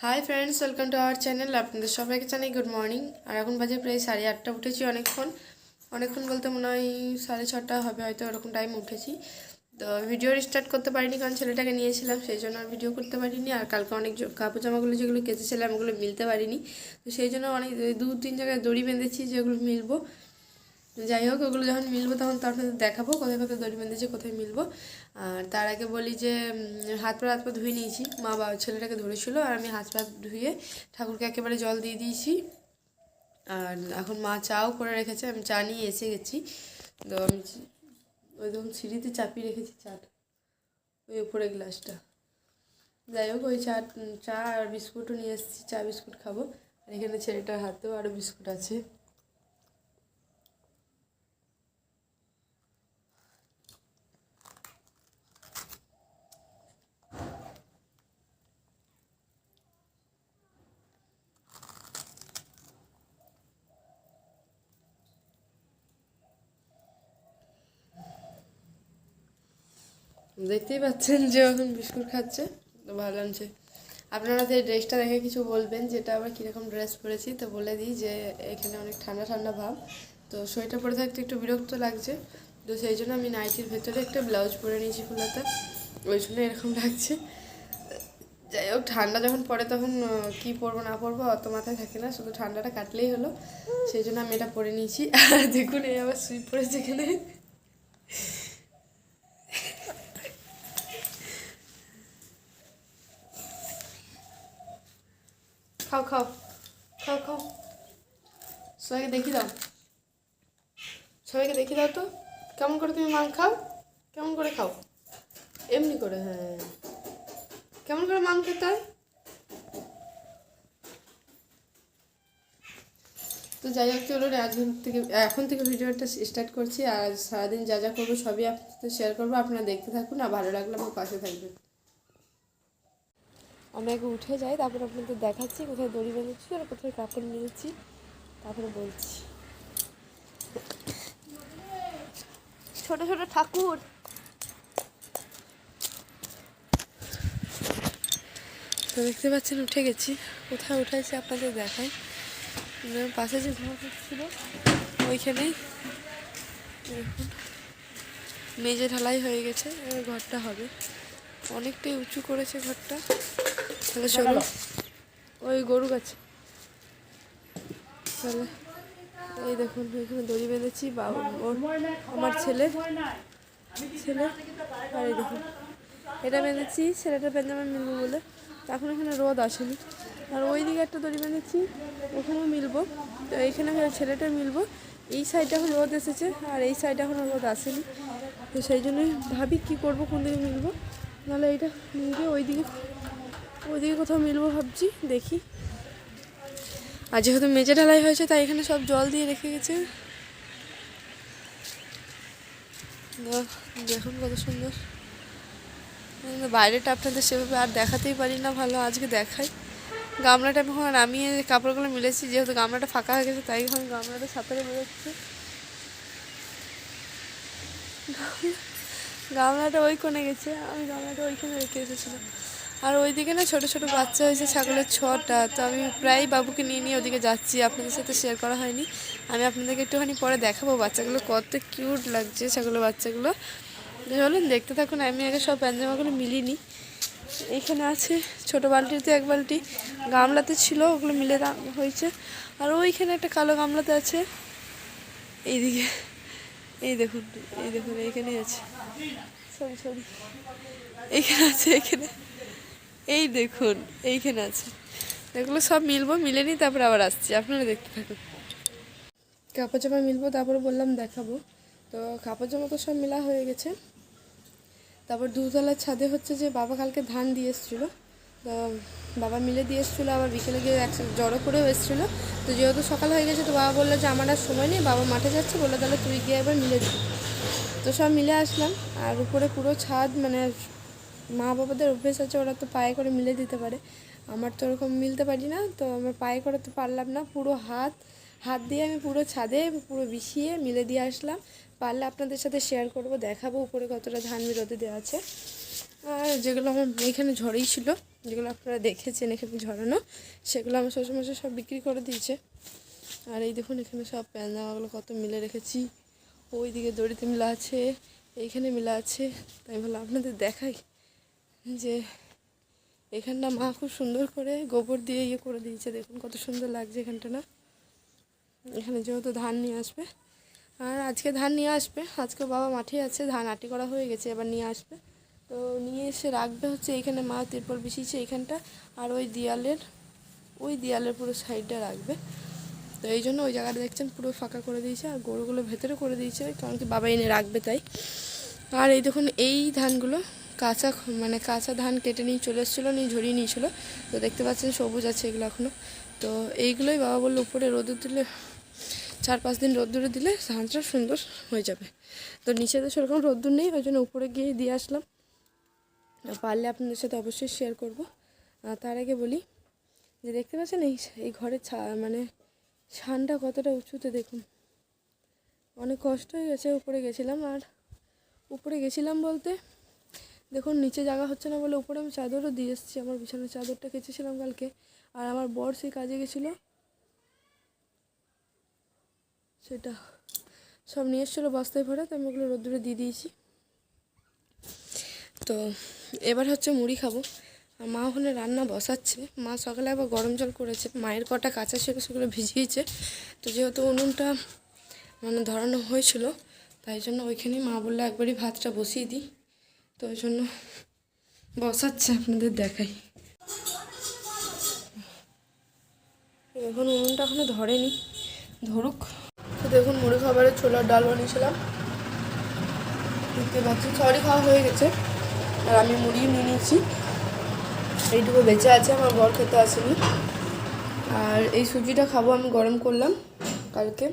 Hi friends, welcome to our channel. আপনাদের সবাইকে জানাই গুড মর্নিং। আর এখন বাজে প্রায় 8:30 উঠেছি। অনেকক্ষণ বলতে মনে হয় 6:30 হবে, হয়তো ওরকম টাইম উঠেছি। তো ভিডিও স্টার্ট করতে পারিনি কারণ ছেলেটাকে নিয়েছিলাম, সেই জন্য আর ভিডিও করতে পারিনি। আর কালকে অনেক কাপড় জামাগুলো যেগুলো কেচেছিলাম ওগুলো মিলতে পারিনি, তো সেই জন্য অনেক 2-3 জায়গায় দড়ি বেঁধেছি যেগুলো মিলবো। যাই হোক, ওগুলো যখন মিলবো তখন তো আপনাদের দেখাবো কোথায় কোথায় দড়ি বেঁধেছে, কোথায় মিলবো। আর তার আগে বলি যে হাত পা ধুয়ে নিয়েছি। মা বাবা ছেলেটাকে ধরেছিল আর আমি হাত পা ধুয়ে ঠাকুরকে একেবারে জল দিয়ে দিয়েছি। আর এখন মা চাও করে রেখেছে, আমি চা নিয়ে এসে গেছি। তো আমি ওই তখন সিঁড়িতে চাপিয়ে রেখেছি চাটা, ওই উপরে গ্লাসটা। যাই হোক, ওই চা আর বিস্কুটও নিয়ে এসেছি, চা বিস্কুট খাবো। আর এখানে ছেলেটার হাতেও আরও বিস্কুট আছে। দেখতেই পাচ্ছেন যে এখন বিস্কুট খাচ্ছে, তো ভালো লাগছে। আপনারা যে ড্রেসটা দেখে কিছু বলবেন, যেটা আবার কীরকম ড্রেস পরেছি, তো বলে দিই যে এখানে অনেক ঠান্ডা ঠান্ডা ভাব, তো সোয়েটার পরে থাকতে একটু বিরক্ত লাগছে। তো সেই জন্য আমি নাইটির ভেতরে একটা ব্লাউজ পরে নিয়েছি ফুলাতা, ওই জন্য এরকম লাগছে। যাই হোক, ঠান্ডা যখন পড়ে তখন কি পরবো না পরবো অত মাথায় থাকে না, শুধু ঠান্ডাটা কাটলেই হলো। সেই জন্য আমি এটা পরে নিয়েছি। আর দেখুন, এই আবার শুয়ে পড়েছে এখানে। খাও খাও খাও খাও, সবাইকে দেখিয়ে দাও, সবাইকে দেখিয়ে দাও তো কেমন করে তুমি মাং খাও, কেমন করে খাও, এমনি করে। হ্যাঁ, কেমন করে মাং খেতে হয়। তো যাই হোক, চলুন এখন থেকে ভিডিওটা স্টার্ট করছি। আর সারাদিন যা যা করবো সবই আপনার সাথে শেয়ার করবো, আপনারা দেখতে থাকুন। আর ভালো লাগলে আমার পাশে থাকবেন। আমি আগে উঠে যাই, তারপর আপনাদের দেখাচ্ছি কোথায় দড়ি বেঁধেছি আর কোথায় কাপড় নিয়েছি, তারপরে বলছি। ছোট ছোট ঠাকুর, তো দেখতে পাচ্ছেন উঠে গেছি। কোথায় উঠেছি আপনাদের দেখাই। পাশে যে ঘর ছিল ওইখানেই দেখুন মেঝে ঢালাই হয়ে গেছে, এবার ঘরটা হবে। অনেকটাই উঁচু করেছে ঘরটা। তাহলে চলো, ওই গরু গাছে। তাহলে এই দেখুন, এখানে দড়ি বেঁধেছি। আমার ছেলে আর এই দেখুন এটা বেঁধেছি ছেলেটা পেঞ্জামা মিলবো বলে। এখন এখানে রোদ আসেনি। আর ওই দিকে একটা দড়ি বেঁধেছি, ওখানেও মিলবো। তো এইখানে ছেলেটা মিলবো। এই সাইডে এখন রোদ এসেছে আর এই সাইডে এখনও রোদ আসেনি, তো সেই জন্যই ভাবি কী করবো, কোন দিকে মিলবো। নাহলে এইটা মিলবে ওইদিকে কোথাও মিলবো ভাবছি, দেখি। আর যেহেতু মেঝে ঢালাই হয়েছে তাই এখানে সব জল দিয়ে রেখে গেছে। দেখুন কত সুন্দর। বাইরেটা আপনাদের সেভাবে আর দেখাতেই পারি না ভালো, আজকে দেখাই। গামলাটা এখন নামিয়ে কাপড়গুলো মিলেছি, যেহেতু গামলাটা ফাঁকা হয়ে গেছে তাই এখন গামলাটা সাঁতারে বেরোচ্ছে। গামলাটা ওই কোণে গেছে, আমি গামলাটা ওইখানে রেখে এসেছিলাম। আর ওইদিকে না ছোটো ছোটো বাচ্চা হয়েছে ছাগলের 6টা, তো আমি প্রায় বাবুকে নিয়ে নিয়ে ওদিকে যাচ্ছি। আপনাদের সাথে শেয়ার করা হয়নি, আমি আপনাদেরকে একটুখানি পরে দেখাবো। বাচ্চাগুলো কত কিউট লাগছে, ছাগলের বাচ্চাগুলো। চলুন দেখতে থাকুন। আমি আগে সব প্যান্জামাগুলো মিলিয়ে। এইখানে আছে ছোটো বালতিতে 1 বালতি, গামলাতে ছিল, ওগুলো মিলে হয়েছে। আর ওইখানে একটা কালো গামলাতে আছে। এইদিকে এই দেখুন এইখানেই আছে, সরি এইখানে আছে, এই দেখুন এইখানে আছে। এগুলো সব মিলবো, মিলে নিই, তারপর আবার আসছি, আপনারা দেখতে থাকুন। কাপড় জামা মিলবো, তারপরে বললাম দেখাবো। তো কাপড় জামা তো সব মেলা হয়ে গেছে। তারপর 2তলার ছাদে হচ্ছে যে বাবা কালকে ধান দিয়ে এসেছিলো, তো বাবা মিলে দিয়ে এসেছিলো, আবার বিকেলে গিয়ে একসাথে জড়ো করেও এসেছিলো। তো যেহেতু সকাল হয়ে গেছে, তো বাবা বললো যে আমার আর সময় নেই, বাবা মাঠে যাচ্ছে, বললো তাহলে তুই গিয়ে একবার মিলে দিবি। তো সব মিলে আসলাম। আর উপরে পুরো ছাদ, মানে মা বাবাদের অভ্যেস আছে, ওরা তো পায়ে করে মিলে দিতে পারে, আমার তো ওরকম মিলতে পারি না। তো আমার পায়ে করে তো পারলাম না, পুরো হাত দিয়ে আমি পুরো ছাদে পুরো বিছিয়ে মিলে দিয়ে আসলাম। পারলে আপনাদের সাথে শেয়ার করব, দেখাবো উপরে কতটা ধান রোদে দেওয়া আছে। আর যেগুলো আমার এখানে ঝড়েই ছিল যেগুলো আপনারা দেখেছেন এখানে ঝরানো, সেগুলো আমার শ্বশুরমশাই সব বিক্রি করে দিয়েছে। আর এই দেখুন এখানে সব প্যান্ট জামাগুলো কত মিলে রেখেছি, ওই দিকে দড়িতে মিলা আছে, এইখানে মিলা আছে। তাই বলে আপনাদের দেখাই যে এখানটা মা খুব সুন্দর করে গোবর দিয়ে ইয়ে করে দিয়েছে, দেখুন কত সুন্দর লাগছে এখানটা না। এখানে যেহেতু ধান নিয়ে আসবে, আর আজকে ধান নিয়ে আসবে, আজকে বাবা মাঠে আছে, ধান আটি করা হয়ে গেছে, এবার নিয়ে আসবে। তো নিয়ে এসে রাখবে হচ্ছে এইখানে, মা তিরপল বিছিয়েছে এইখানটা, আর ওই দেয়ালের পুরো সাইডটা রাখবে। তো এই জন্য ওই জায়গাটা দেখছেন পুরো ফাঁকা করে দিয়েছে, আর গরুগুলো ভেতরে করে দিয়েছে, কারণ কি বাবা এনে রাখবে তাই। আর এই দেখুন এই ধানগুলো কাঁচা ধান কেটে নিয়ে চলে এসেছিলো, নিয়ে ঝরিয়ে নিয়েছিলো। তো দেখতে পাচ্ছেন সবুজ আছে এগুলো এখনও। তো এইগুলোই বাবা বললো উপরে রোদে দিলে 4-5 দিন রোদ্দুরে দিলে ধানটা সুন্দর হয়ে যাবে। তো নিচে তো সেরকম রোদ্দুর নেই, ওই জন্য উপরে গিয়ে দিয়ে আসলাম। পারলে আপনাদের সাথে অবশ্যই শেয়ার করব। তার আগে বলি যে দেখতে পাচ্ছেন এই ঘরের ছানটা কতটা উঁচুতে, দেখুন অনেক কষ্ট হয়ে গেছে। উপরে গেছিলাম বলতে দেখুন নিচে জায়গা হচ্ছে না বলে উপরে আমি চাদরও দিয়ে এসেছি, আমার বিছানার চাদরটা কেচেছিলাম কালকে। আর আমার বর সেই কাজে গেছিলো, সেটা সব নিয়ে এসেছিলো বস্তায় ভরে, তো আমি ওগুলো রোদ্দুরে দিয়ে দিয়েছি। তো এবার হচ্ছে মুড়ি খাবো। আর মা ওখানে রান্না বসাচ্ছে, মা সকালে আবার গরম জল করেছে, মায়ের কটা কাঁচা ছিল সেগুলো ভিজিয়েছে। তো যেহেতু উনুনটা ধরানো হয়েছিল, তাই জন্য ওইখানেই মা বললো একবারই ভাতটা বসিয়ে দিই, তো ওই জন্য বসাচ্ছে, আপনাদের দেখাই। এখন উনুনটা এখনো ধরেনি, ধরুক। তো দেখুন মুড়ি খাবারের ছোলার ডাল বানিয়েছিলাম, দেখতে পাচ্ছি সরি খাওয়া হয়ে গেছে। আর আমি মুড়িও নিয়ে নিয়েছি, এইটুকু বেঁচে আছে, আমার বর খেতে আসেনি। আর এই সুজিটা খাবো, আমি গরম করলাম কালকে,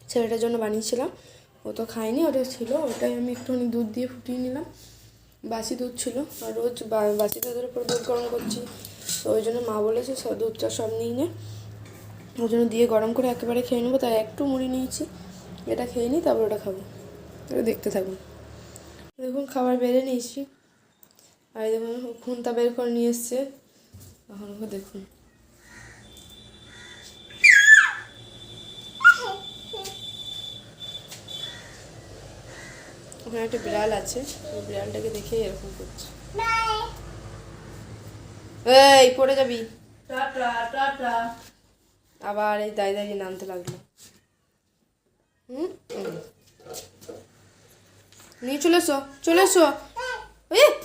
ছেলেটার জন্য বানিয়েছিলাম, ও তো খায়নি, ওটা ছিল, ওটাই আমি একটুখানি দুধ দিয়ে ফুটিয়ে নিলাম, বাসি দুধ ছিল। আর রোজ বাসি দুধের উপর দুধ গরম করছি, তো ওই জন্য মা বলেছে সব দুধটা সব নিয়ে নে, ওই জন্য দিয়ে গরম করে একেবারে খেয়ে নেবো। তাই একটু মুড়ি নিয়েছি, এটা খেয়ে নিই, তারপর ওটা খাবো। দেখতে থাকুন। দেখুন খাবার বেড়ে নিয়েছি, আর দেখুন খুন্তা বের করে নিয়ে এসছে, এখন দেখুন ওখানে একটা বিড়াল আছে, ওই বিড়ালটাকে দেখেই এরকম করছে। এই পড়ে যাবি, আবার এই দাঁড়িয়ে নামতে লাগলো। নিয়ে চলে এসো।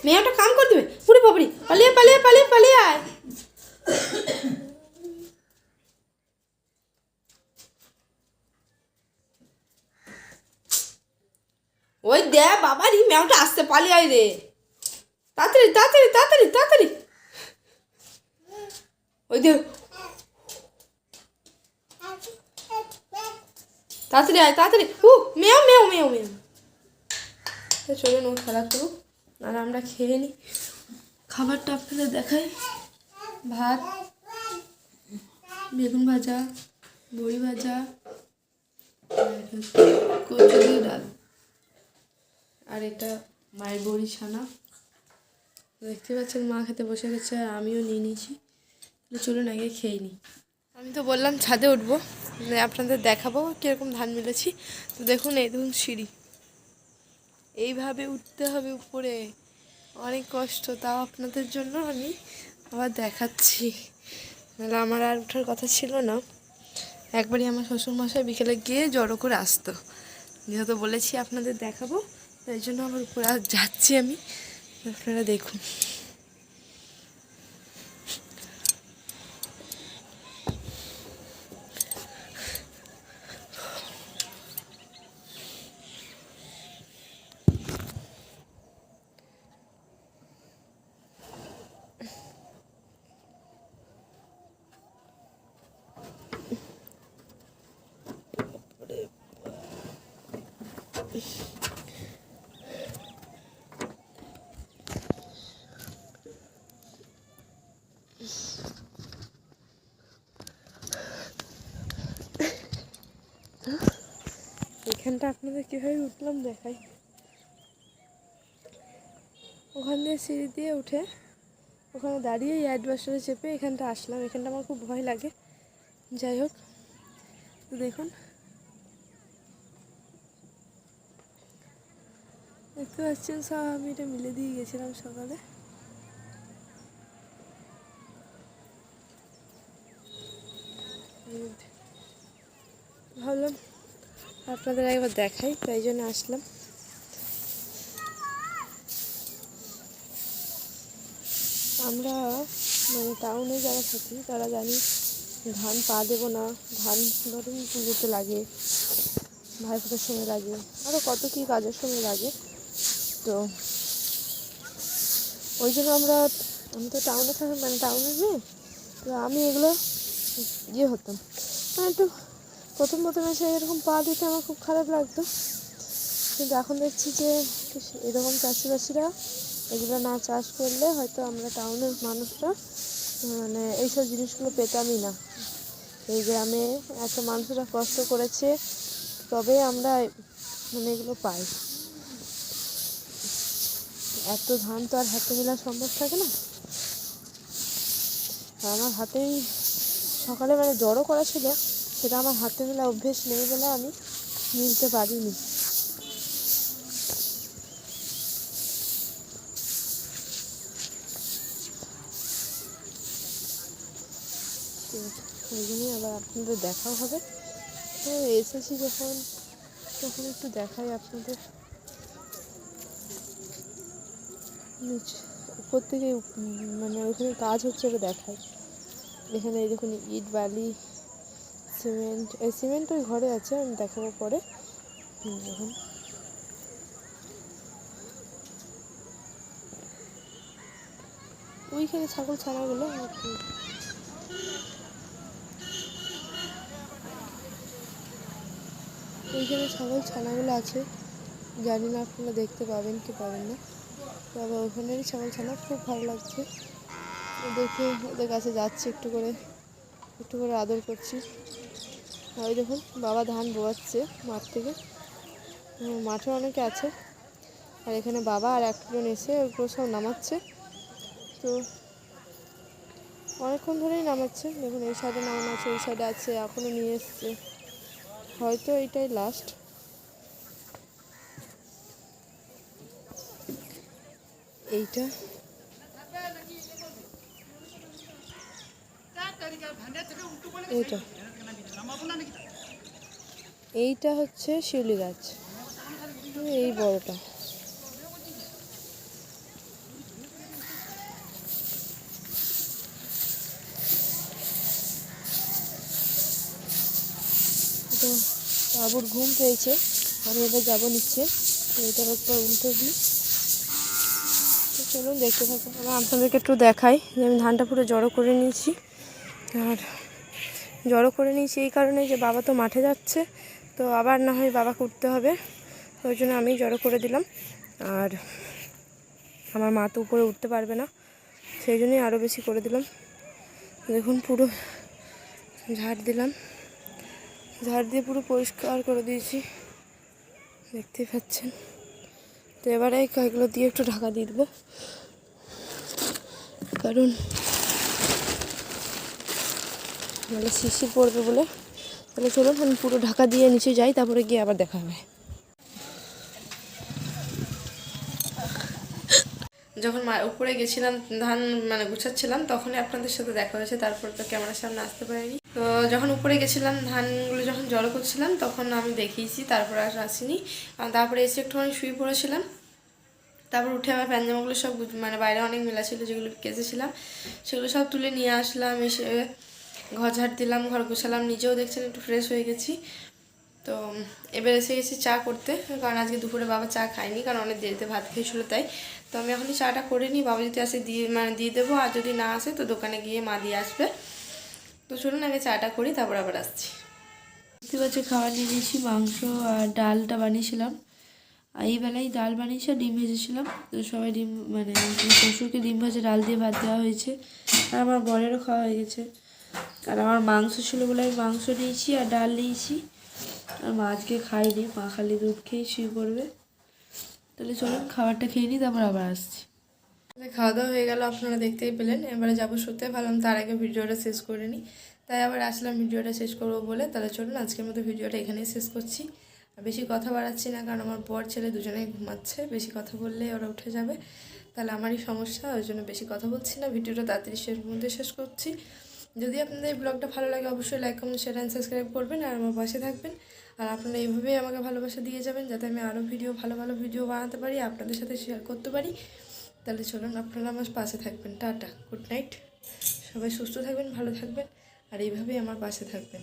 মেয়েটা কাম করে দেবে, পুরি বাবরি, পালিয়ে আয়। ওই দে বাবারি, মেয়েটা আসতে, পালিয়ে আয় রে, তাড়াতাড়ি। ওই দে, তাড়াতাড়ি। মেও। চলুন ও খেলা করুক, আর আমরা খেয়ে নিই। খাবারটা আপনাদের দেখাই, ভাত, বেগুন ভাজা, বড়ি ভাজা, কচু দিয়ে ডাল, আর এটা মায়ের বড়ি ছানা। দেখতে পাচ্ছেন মা খেতে বসে গেছে, আর আমিও নিয়ে নিয়েছি। চলুন আগে খেয়ে নিই। আমি তো বললাম ছাদে উঠবো, আপনাদের দেখাবো কীরকম ধান মিলেছি। তো দেখুন এই দেখুন সিঁড়ি, এইভাবে উঠতে হবে উপরে, অনেক কষ্ট, তাও আপনাদের জন্য আমি আবার দেখাচ্ছি, নাহলে আমার আর ওঠার কথা ছিল না। একবারই আমার শ্বশুরমশাই বিকেলে গিয়ে জড়ো করে আসতো, যেহেতু বলেছি আপনাদের দেখাবো, তাই জন্য আমার উপরে আর যাচ্ছি আমি, আপনারা দেখুন। এখানটা আপনাদের কীভাবে উঠলাম দেখাই। ওখান দিয়ে সিঁড়ি দিয়ে উঠে ওখানে দাঁড়িয়ে অ্যাডভার্সারে চেপে এখানটা আসলাম। এখানটা আমার খুব ভয় লাগে। যাই হোক, তো দেখুন দেখতে পাচ্ছেন সব আমি এটা মিলে দিয়ে গেছিলাম সকালে। ভাবলাম আপনাদের একবার দেখাই, তাই জন্য আসলাম। আমরা মানে টাউনে যারা থাকি তারা জানি ধান পা দেবো না, ধান ধরুন পুজোতে লাগে, ভাইফোঁটার সময় লাগে, আরও কত কী কাজের সময় লাগে। তো ওই জন্য আমি তো টাউনে থাকি, মানে টাউনে নেই, তো আমি এগুলো হতাম মানে একটু প্রথম এসে এরকম পা দিতে আমার খুব খারাপ লাগতো। কিন্তু এখন দেখছি যে এরকম চাষিবাসীরা এগুলো না চাষ করলে হয়তো আমরা টাউনের মানুষরা মানে এইসব জিনিসগুলো পেতামই না। এই গ্রামে এত মানুষরা কষ্ট করেছে, তবে আমরা মানে এগুলো পাই। এত ধান তো আর হাতে মেলা সম্ভব থাকে না। আমার হাতেই সকালে মানে জড়ো করা ছিল, সেটা আমার হাতে মেলা অভ্যেস নেই বলে আমি মিলতে পারিনি। তো ওই জন্যই আবার আপনাদের দেখাও হবে। তো এসেছি যখন, তখন একটু দেখাই আপনাদের। উপর থেকে মানে ওইখানে কাজ হচ্ছে ওটা দেখাই। এখানে এই দেখুন ইট বালি সিমেন্ট, এই সিমেন্ট ওই ঘরে আছে, আমি দেখাবো পরে। দেখুন ওইখানে ছাগল ছানাগুলো ওইখানে ছাগল ছানাগুলো আছে, জানি না আপনারা দেখতে পাবেন কি পাবেন না। তবে ওইখানেরই ছাগল ছানা খুব ভালো লাগছে দেখে। ওদের কাছে যাচ্ছি, একটু করে আদর করছি। ওই দেখুন বাবা ধান বোয়াচ্ছে মাঠ থেকে, মাঠে অনেকে আছে, আর এখানে বাবা আর একজন এসে ওগুলো সব নামাচ্ছে। তো অনেকক্ষণ ধরেই নামাচ্ছে। দেখুন এই সাইডে নামানো আছে, ওই সাইডে আছে, এখনও নিয়ে এসছে, হয়তো এইটাই লাস্ট। এইটা এইটা হচ্ছে শিউলি গাছ, এই বড়টা। তো বাবুর ঘুম পেয়েছে, আমি এবার যাবো নিচ্ছে, এটার উপর উল্টে দিই। তো চলুন দেখতে থাকো। আমি আপনাদেরকে একটু দেখাই যে আমি ধানটা পুরো জড়ো করে নিয়েছি। আর জড়ো করে নিয়েছি এই কারণে যে বাবা তো মাঠে যাচ্ছে, তো আবার না হয় বাবাকে উঠতে হবে, ওই জন্য আমি জড়ো করে দিলাম। আর আমার মা তো উপরে উঠতে পারবে না, সেই জন্যই আরও বেশি করে দিলাম। দেখুন পুরো ঝাড় দিলাম, ঝাড় দিয়ে পুরো পরিষ্কার করে দিয়েছি, দেখতেই পাচ্ছেন। তো এবারে কয়েকগুলো দিয়ে একটু ঢাকা দিয়ে দেবো, কারণ মানে শিশির পড়বে বলে। তাহলে চলুন আমি পুরো ঢাকা দিয়ে নিচে যাই, তারপরে গিয়ে আবার দেখা হবে। যখন উপরে গেছিলাম ধান মানে গুছাচ্ছিলাম, তখনই আপনাদের সাথে দেখা হয়েছে, তারপর তো ক্যামেরার সামনে আসতে পারিনি। তো যখন উপরে গেছিলাম ধানগুলো যখন জড়ো করছিলাম তখন আমি দেখিয়েছি, তারপর আর আসিনি। তারপরে এসে একটুখানি শুয়ে পড়েছিলাম, তারপর উঠে আবার প্যান্জামাগুলো সব মানে বাইরে অনেক মেলা ছিল যেগুলো কেচেছিলাম, সেগুলো সব তুলে নিয়ে আসলাম। এসে ঘর ঝাড় দিলাম, ঘর গুছালাম, নিজেও দেখছেন একটু ফ্রেশ হয়ে গেছি। তো এবার এসে গেছি চা করতে, কারণ আজকে দুপুরে বাবা চা খায়নি, কারণ অনেক দেরিতে ভাত খেয়েছিলো তাই। তো আমি এখনই চাটা করে নিই, বাবা যদি আসে দিয়ে দেবো, আর যদি না আসে তো দোকানে গিয়ে মা দিয়ে আসবে। তো চলুন আগে চাটা করি, তারপর আবার আসছি। দেখতে পাচ্ছি খাবার নিয়ে নিয়েছি, মাংস আর ডালটা বানিয়েছিলাম। এই বেলায় ডাল বানিয়েছি আর ডিম ভেজেছিলাম। তো সবাই ডিম মানে শ্বশুরকে ডিম ভাজা ডাল দিয়ে ভাত দেওয়া হয়েছে, আর আমার বরেরও খাওয়া হয়ে গেছে। আর আমার মাংস ছিল বলে আমি মাংস নিয়েছি আর ডাল নিয়েছি, আর মা আজকে খাইনি, মা খালি দুধ খেয়ে শুয়ে পড়বে। তাহলে চলুন খাবারটা খেয়ে নিই, তারপর আবার আসছি। খাওয়া দাওয়া হয়ে গেল, আপনারা দেখতেই পেলেন। এবারে যাবো শুতে, ভাবলাম তার আগে ভিডিওটা শেষ করে নিই, তাই আবার আসলাম ভিডিওটা শেষ করবো বলে। তাহলে চলুন আজকের মতো ভিডিওটা এখানেই শেষ করছি। আর বেশি কথা বাড়াচ্ছি না, কারণ আমার বর ছেলে দুজনেই ঘুমাচ্ছে, বেশি কথা বললে ওরা উঠে যাবে, তাহলে আমারই সমস্যা, ওই জন্য বেশি কথা বলছি না। ভিডিওটা তাড়াতাড়ি মধ্যে শেষ করছি। যদি আপনাদের এই ব্লগটা ভালো লাগে অবশ্যই like comment share and subscribe করবেন আর আমার পাশে থাকবেন। আর আপনারা এইভাবেই আমাকে ভালোবাসা দিয়ে যাবেন, যাতে আমি আরও ভালো ভালো ভিডিও বানাতে পারি, আপনাদের সাথে শেয়ার করতে পারি। তাহলে চলুন আপনারা আমার পাশে থাকবেন। টাটা, গুড নাইট, সবাই সুস্থ থাকবেন, ভালো থাকবেন আর এইভাবেই আমার পাশে থাকবেন।